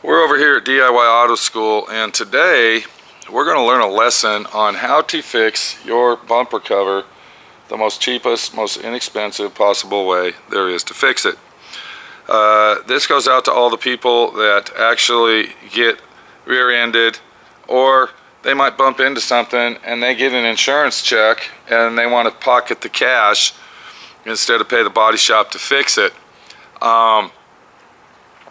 We're over here at D.I.Y. Auto School, and today we're going to learn a lesson on how to fix your bumper cover the most cheapest, most inexpensive possible way there is to fix it. This goes out to all the people that actually get rear-ended, or they might bump into something and they get an insurance check and they want to pocket the cash instead of pay the body shop to fix it.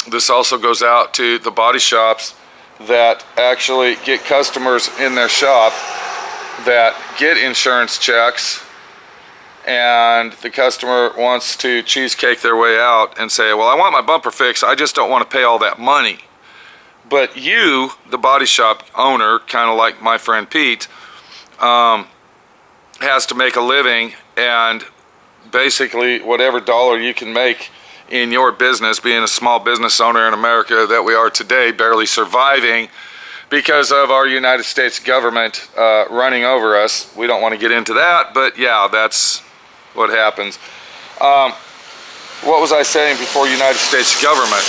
This also goes out to the body shops that actually get customers in their shop that get insurance checks, and the customer wants to cheesecake their way out and say, well, I want my bumper fixed, I just don't want to pay all that money. But you, the body shop owner, kind of like my friend Pete, has to make a living, and basically whatever dollar you can make in your business, being a small business owner in America that we are today, barely surviving because of our United States government running over us. We don't want to get into that, but yeah, that's what happens. What was I saying before United States government?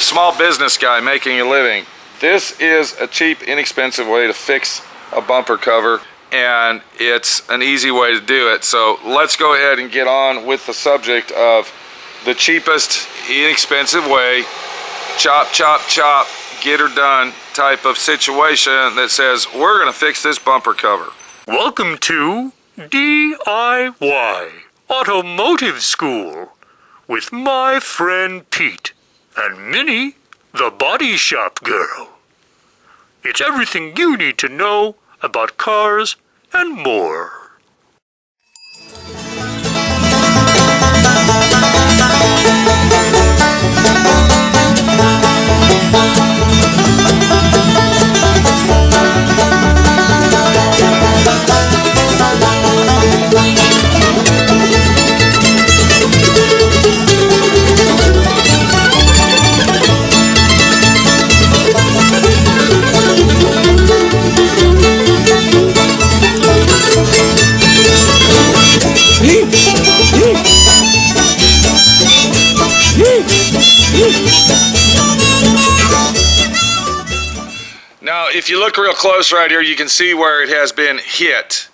Small business guy making a living. This is a cheap, inexpensive way to fix a bumper cover, and it's an easy way to do it. So let's go ahead and get on with the subject of the cheapest, inexpensive way, chop, chop, chop, get her done type of situation that says we're going to fix this bumper cover. Welcome to D.I.Y. Automotive School with my friend Pete and Minnie, the body shop girl. It's everything you need to know about cars and more. Now, if you look real close right here, you can see where it has been hit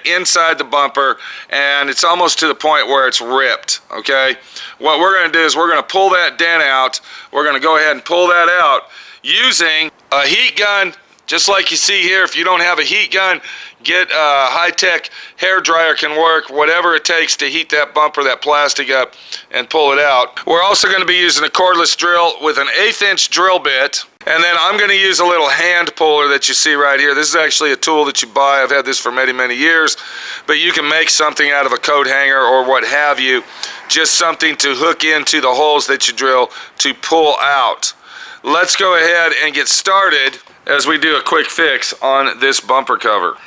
inside the bumper, and it's almost to the point where it's ripped, okay? What we're going to do is we're going to pull that dent out. We're going to go ahead and pull that out using a heat gun, just like you see here. If you don't have a heat gun, get a high-tech hair dryer, can work, whatever it takes to heat that bumper, that plastic up, and pull it out. We're also going to be using a cordless drill with an 1/8 inch drill bit. And then I'm going to use a little hand puller that you see right here. This is actually a tool that you buy. I've had this for many, many years. But you can make something out of a coat hanger or what have you. Just something to hook into the holes that you drill to pull out. Let's go ahead and get started as we do a quick fix on this bumper cover.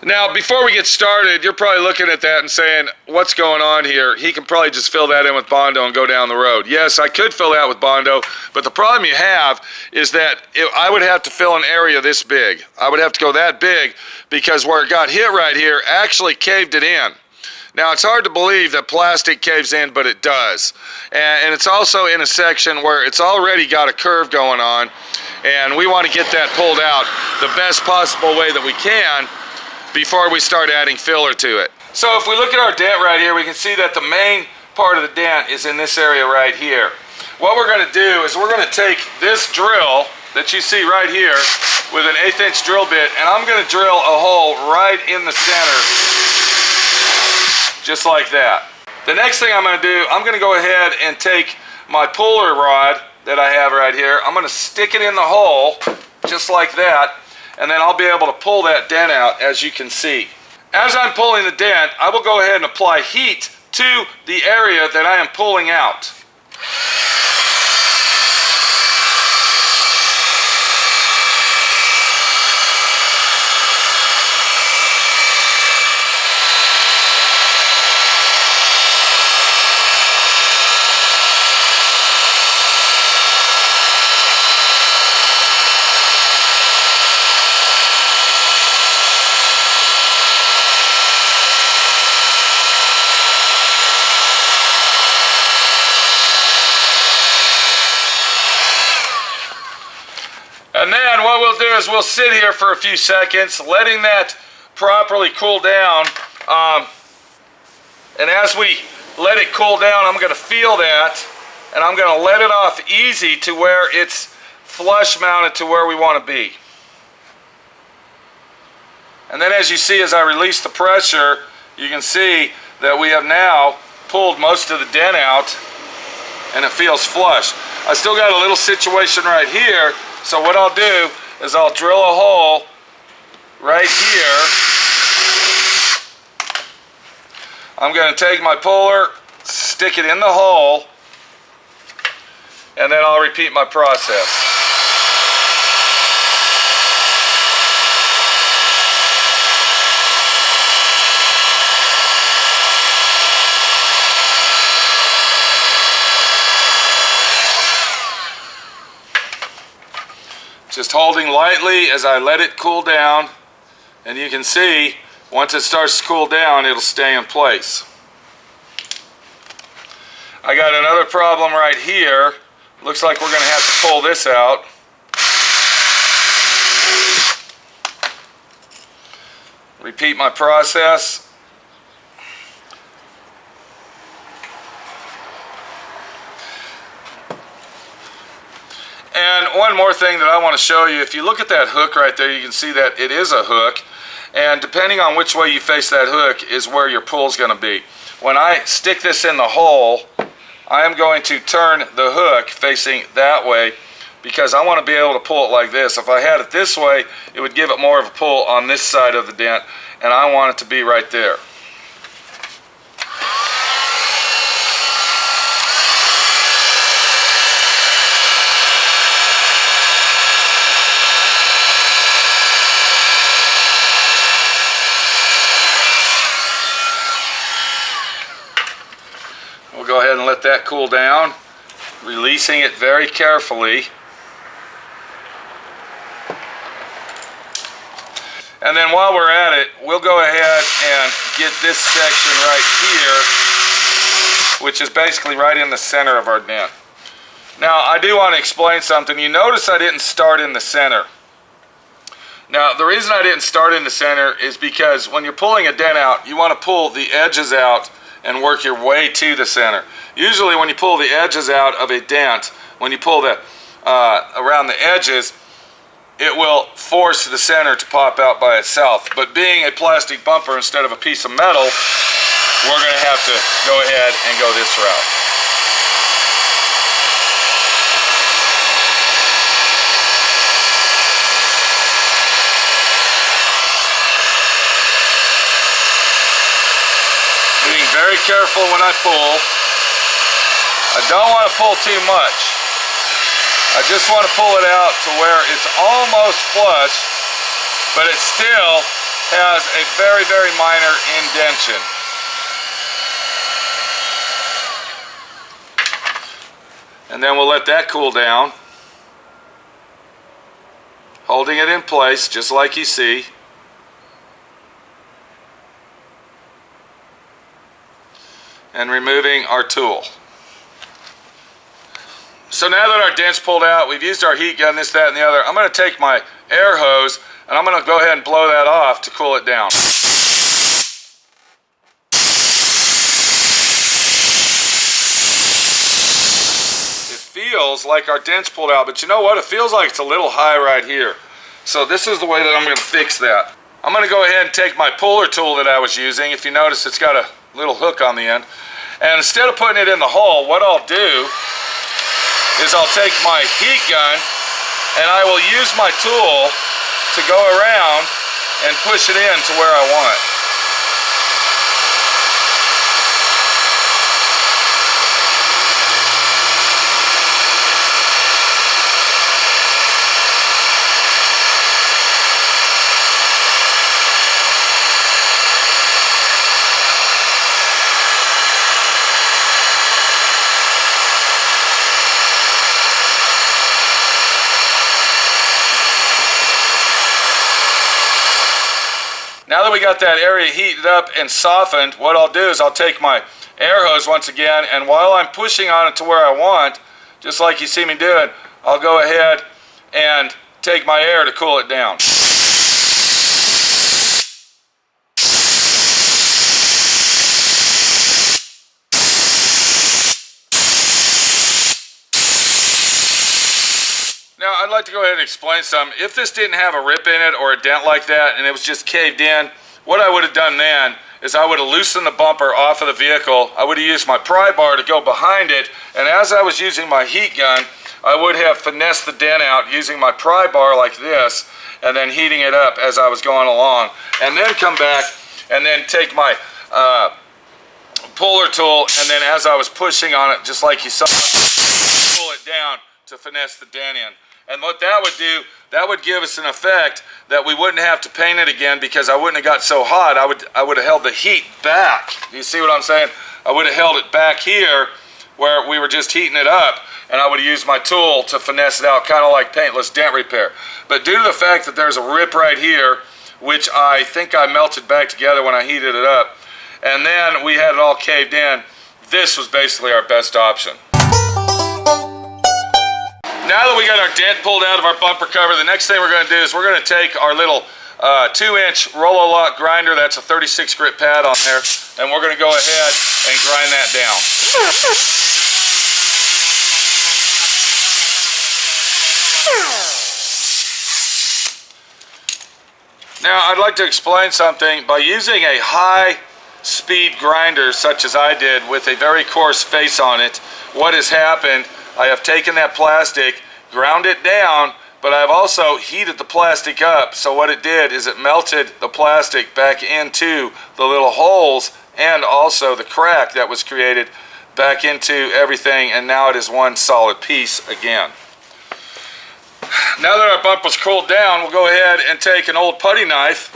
Now, before we get started, you're probably looking at that and saying, what's going on here? He can probably just fill that in with bondo and go down the road. Yes, I could fill that with bondo, but the problem you have is that I would have to fill an area this big. I would have to go that big because where it got hit right here actually caved it in. Now, it's hard to believe that plastic caves in, but it does. And it's also in a section where it's already got a curve going on, and we want to get that pulled out the best possible way that we can before we start adding filler to it. So if we look at our dent right here, we can see that the main part of the dent is in this area right here. What we're going to do is we're going to take this drill that you see right here with an 1/8 inch drill bit, and I'm going to drill a hole right in the center, just like that. The next thing I'm going to do, I'm going to go ahead and take my puller rod that I have right here. I'm going to stick it in the hole, just like that, and then I'll be able to pull that dent out, as you can see. As I'm pulling the dent, I will go ahead and apply heat to the area that I am pulling out. then what we'll do is we'll sit here for a few seconds, letting that properly cool down. And as we let it cool down, I'm going to feel that, and I'm going to let it off easy to where it's flush mounted to where we want to be. And then as you see, as I release the pressure, you can see that we have now pulled most of the dent out, and it feels flush. I still got a little situation right here, so what I'll do is I'll drill a hole right here. I'm going to take my puller, stick it in the hole, and then I'll repeat my process. Just holding lightly as I let it cool down, and you can see once it starts to cool down, it'll stay in place. I got another problem right here. Looks like we're going to have to pull this out. Repeat my process. And one more thing that I want to show you, if you look at that hook right there, you can see that it is a hook, and depending on which way you face that hook is where your pull is going to be. When I stick this in the hole, I am going to turn the hook facing that way because I want to be able to pull it like this. If I had it this way, it would give it more of a pull on this side of the dent, and I want it to be right there. We'll go ahead and let that cool down, releasing it very carefully. And then while we're at it, we'll go ahead and get this section right here, which is basically right in the center of our dent. Now, I do want to explain something. You notice I didn't start in the center. Now, the reason I didn't start in the center is because when you're pulling a dent out, you want to pull the edges out and work your way to the center. Usually when you pull the edges out of a dent, when you pull the around the edges, it will force the center to pop out by itself. But being a plastic bumper instead of a piece of metal, we're going to have to go ahead and go this route. Very careful when I pull. I don't want to pull too much. I just want to pull it out to where it's almost flush, but it still has a very, very minor indentation. And then we'll let that cool down, holding it in place just like you see. And removing our tool. So now that our dent's pulled out, we've used our heat gun, this, that, and the other, I'm going to take my air hose and I'm going to go ahead and blow that off to cool it down. It feels like our dent's pulled out, but you know what? It feels like it's a little high right here. So this is the way that I'm going to fix that. I'm going to go ahead and take my puller tool that I was using. If you notice, it's got a little hook on the end. And instead of putting it in the hole, what I'll do is I'll take my heat gun and I will use my tool to go around and push it in to where I want it. Now that we got that area heated up and softened, what I'll do is I'll take my air hose once again, and while I'm pushing on it to where I want, just like you see me doing, I'll go ahead and take my air to cool it down. Now, I'd like to go ahead and explain something. If this didn't have a rip in it or a dent like that and it was just caved in, what I would have done then is I would have loosened the bumper off of the vehicle. I would have used my pry bar to go behind it, and as I was using my heat gun, I would have finessed the dent out using my pry bar like this, and then heating it up as I was going along, and then come back and then take my puller tool, and then as I was pushing on it, just like you saw, pull it down to finesse the dent in. And what that would do, that would give us an effect that we wouldn't have to paint it again, because I wouldn't have got so hot. I would have held the heat back. You see what I'm saying? I would have held it back here where we were just heating it up, and I would have used my tool to finesse it out, kind of like paintless dent repair. But due to the fact that there's a rip right here, which I think I melted back together when I heated it up, and then we had it all caved in, this was basically our best option. Now that we got our dent pulled out of our bumper cover, the next thing we're going to do is we're going to take our little 2-inch Rollo-Lock grinder, that's a 36 grit pad on there, and we're going to go ahead and grind that down. Now, I'd like to explain something. By using a high-speed grinder such as I did with a very coarse face on it, what has happened, I have taken that plastic, ground it down, but I've also heated the plastic up. So what it did is it melted the plastic back into the little holes and also the crack that was created back into everything, and now it is one solid piece again. Now that our bumper's cooled down, we'll go ahead and take an old putty knife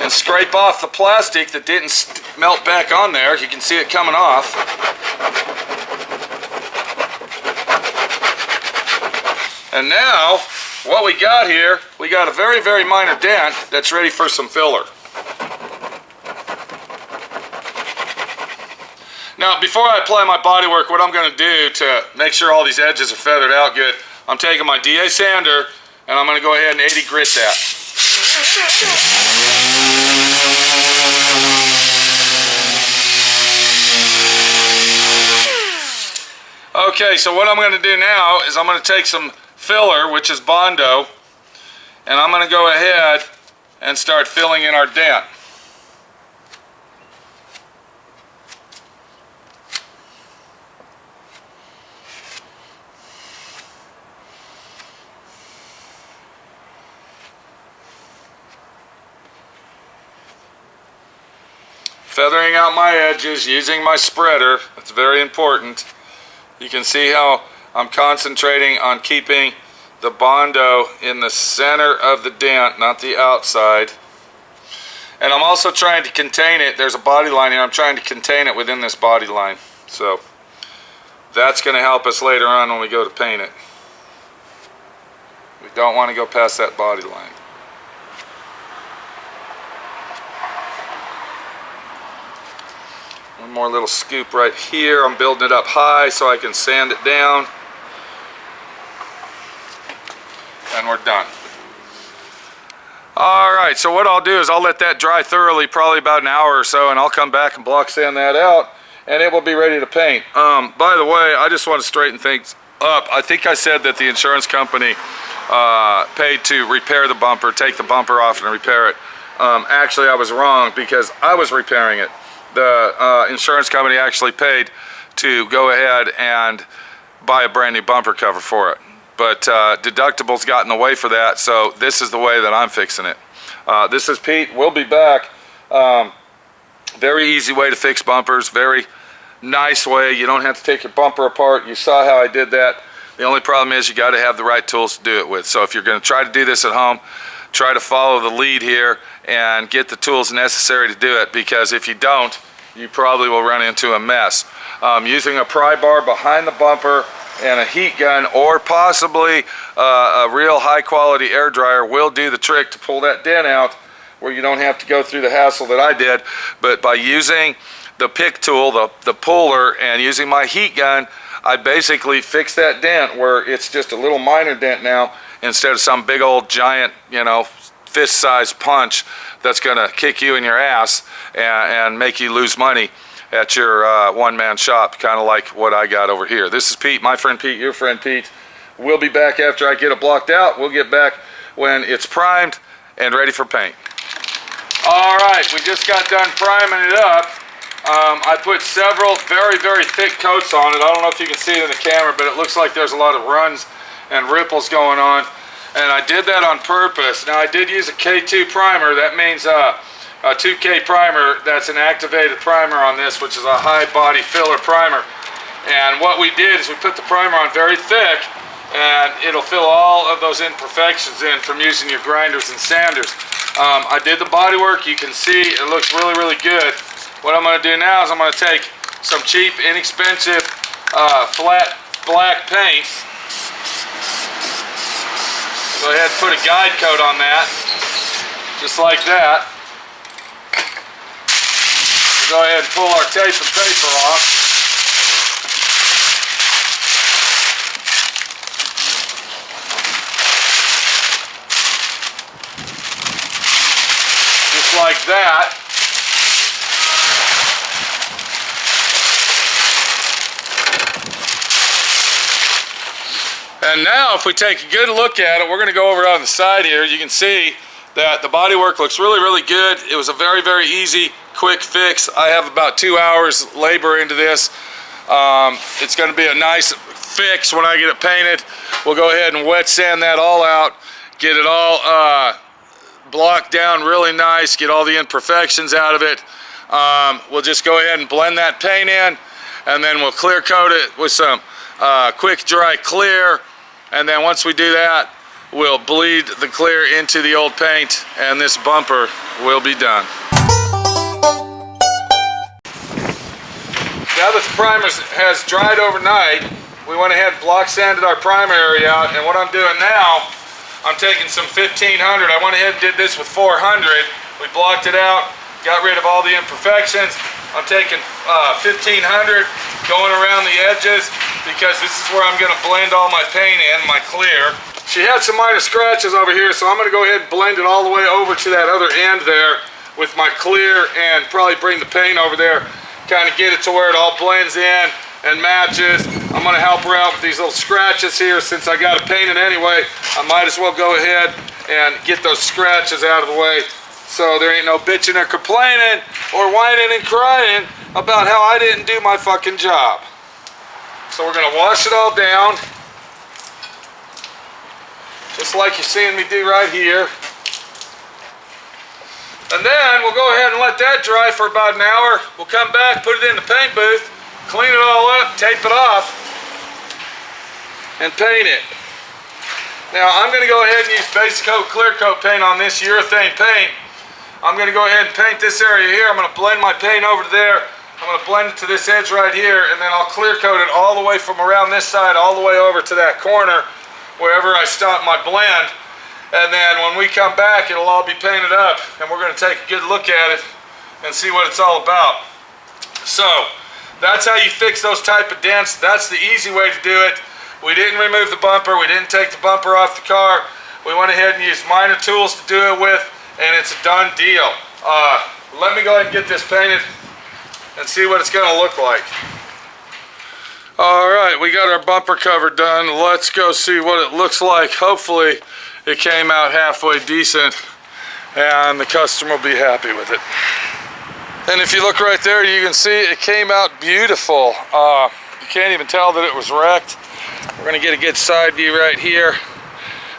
and scrape off the plastic that didn't melt back on there. You can see it coming off. And now, what we got here, we got a very, very minor dent that's ready for some filler. Now, before I apply my bodywork, what I'm going to do to make sure all these edges are feathered out good, I'm taking my D.I.Y sander, and I'm going to go ahead and 80 grit that. Okay, so what I'm going to do now is I'm going to take some filler, which is bondo, and I'm going to go ahead and start filling in our dent. Feathering out my edges using my spreader, that's very important. You can see how I'm concentrating on keeping the bondo in the center of the dent, not the outside. And I'm also trying to contain it. There's a body line here. I'm trying to contain it within this body line. So that's going to help us later on when we go to paint it. We don't want to go past that body line. One more little scoop right here. I'm building it up high so I can sand it down. And we're done. Alright, so what I'll do is I'll let that dry thoroughly, probably about an hour or so, and I'll come back and block sand that out, and it will be ready to paint. By the way, I just want to straighten things up. I think I said that the insurance company paid to repair the bumper, take the bumper off and repair it. Actually, I was wrong because I was repairing it. The insurance company actually paid to go ahead and buy a brand new bumper cover for it. But deductibles got in the way for that, so this is the way that I'm fixing it. This is Pete. We'll be back. Very easy way to fix bumpers. Very nice way. You don't have to take your bumper apart. You saw how I did that. The only problem is you got to have the right tools to do it with. So if you're going to try to do this at home, try to follow the lead here and get the tools necessary to do it, because if you don't, you probably will run into a mess. Using a pry bar behind the bumper and a heat gun, or possibly a real high quality air dryer, will do the trick to pull that dent out, where you don't have to go through the hassle that I did. But by using the pick tool, the puller, and using my heat gun, I basically fixed that dent where it's just a little minor dent now instead of some big old giant, you know, fist-sized punch that's gonna kick you in your ass and make you lose money at your one-man shop, kind of like what I got over here. This is Pete, my friend Pete, your friend Pete. We'll be back after I get it blocked out. We'll get back when it's primed and ready for paint. All right, we just got done priming it up. I put several very, very thick coats on it. I don't know if you can see it in the camera, but it looks like there's a lot of runs and ripples going on. And I did that on purpose. Now, I did use a K2 primer. That means a 2K primer. That's an activated primer on this, which is a high body filler primer. And what we did is we put the primer on very thick, and it'll fill all of those imperfections in from using your grinders and sanders. I did the body work. You can see it looks really, really good. What I'm going to do now is I'm going to take some cheap, inexpensive, flat black paint. Go ahead and put a guide coat on that, just like that. We'll go ahead and pull our tape and paper off. Just like that. And now if we take a good look at it, we're going to go over on the side here. You can see that the body work looks really, really good. It was a very, very easy, quick fix. I have about 2 hours labor into this. It's going to be a nice fix when I get it painted. We'll go ahead and wet sand that all out, get it all blocked down really nice, get all the imperfections out of it. We'll just go ahead and blend that paint in, and then we'll clear coat it with some quick dry clear. And then once we do that, we'll bleed the clear into the old paint, and this bumper will be done. Now that the primer has dried overnight, we went ahead and block sanded our primer area out, and what I'm doing now, I'm taking some 1500. I went ahead and did this with 400. We blocked it out, got rid of all the imperfections. I'm taking 1500, going around the edges, because this is where I'm going to blend all my paint in, my clear. She had some minor scratches over here, so I'm going to go ahead and blend it all the way over to that other end there with my clear, and probably bring the paint over there, kind of get it to where it all blends in and matches. I'm going to help her out with these little scratches here. Since I got it painted anyway, I might as well go ahead and get those scratches out of the way, so there ain't no bitching or complaining or whining and crying about how I didn't do my fucking job. So we're gonna wash it all down, just like you're seeing me do right here. And then we'll go ahead and let that dry for about an hour. We'll come back, put it in the paint booth, clean it all up, tape it off, and paint it. Now I'm gonna go ahead and use base coat, clear coat paint on this urethane paint. I'm gonna go ahead and paint this area here. I'm gonna blend my paint over to there. I'm going to blend it to this edge right here, and then I'll clear coat it all the way from around this side all the way over to that corner wherever I stop my blend. And then when we come back, it'll all be painted up, and we're going to take a good look at it and see what it's all about. So that's how you fix those type of dents. That's the easy way to do it. We didn't remove the bumper. We didn't take the bumper off the car. We went ahead and used minor tools to do it with, and it's a done deal. Let me go ahead and get this painted and see what it's going to look like. All right, we got our bumper cover done. Let's go see what it looks like. Hopefully it came out halfway decent and the customer will be happy with it. And if you look right there, you can see it came out beautiful. You can't even tell that it was wrecked. We're going to get a good side view right here.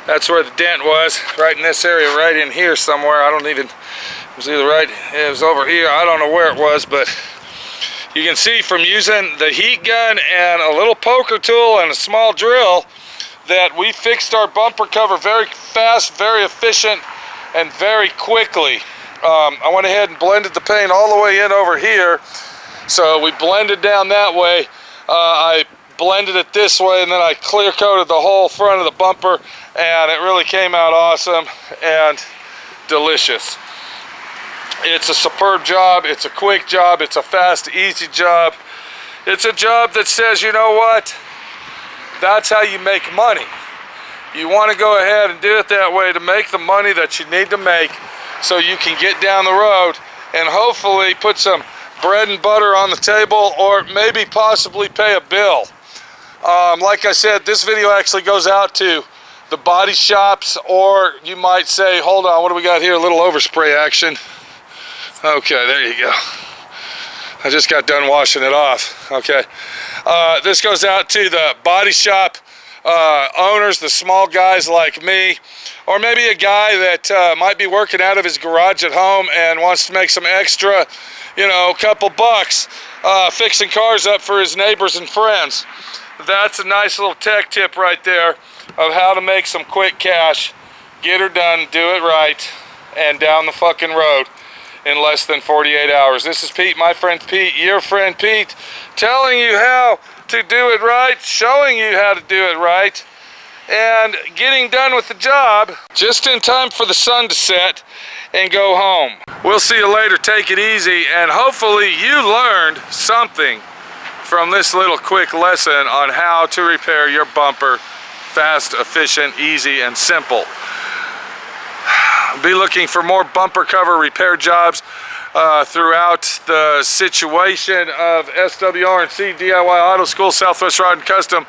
That's where the dent was, right in this area, right in here somewhere. I don't even, it was either right, it was over here. I don't know where it was, but you can see from using the heat gun and a little poker tool and a small drill that we fixed our bumper cover very fast, very efficient, and very quickly. I went ahead and blended the paint all the way in over here. So we blended down that way. I blended it this way, and then I clear coated the whole front of the bumper, and it really came out awesome and delicious. It's a superb job. It's a quick job. It's a fast, easy job. It's a job that says, you know what? That's how you make money. You want to go ahead and do it that way to make the money that you need to make so you can get down the road and hopefully put some bread and butter on the table, or maybe possibly pay a bill. Like I said, this video actually goes out to the body shops, or you might say, hold on, what do we got here? A little overspray action. Okay, there you go. I just got done washing it off. Okay. This goes out to the body shop owners, the small guys like me, or maybe a guy that might be working out of his garage at home and wants to make some extra, you know, couple bucks fixing cars up for his neighbors and friends. That's a nice little tech tip right there of how to make some quick cash, get her done, do it right, and down the fucking road in less than 48 hours. This is Pete, my friend Pete, your friend Pete, telling you how to do it right, showing you how to do it right, and getting done with the job just in time for the sun to set and go home. We'll see you later. Take it easy, and hopefully you learned something from this little quick lesson on how to repair your bumper fast, efficient, easy, and simple. Be looking for more bumper cover repair jobs throughout the situation of SWRNC, D.I.Y. Auto School, Southwest Rod and Custom,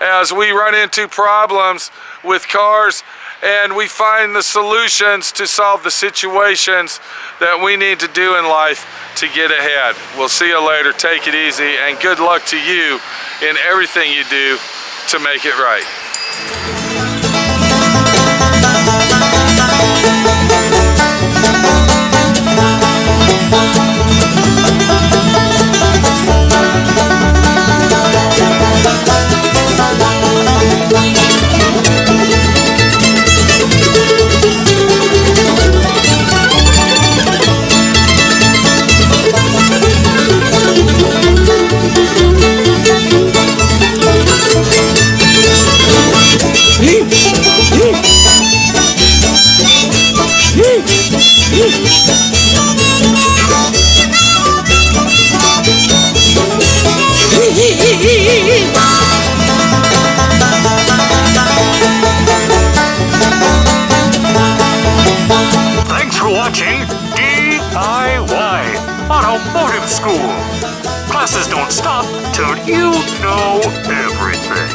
as we run into problems with cars and we find the solutions to solve the situations that we need to do in life to get ahead. We'll see you later. Take it easy, and good luck to you in everything you do to make it right. Thanks for watching D.I.Y. Automotive School. Classes don't stop till you know everything.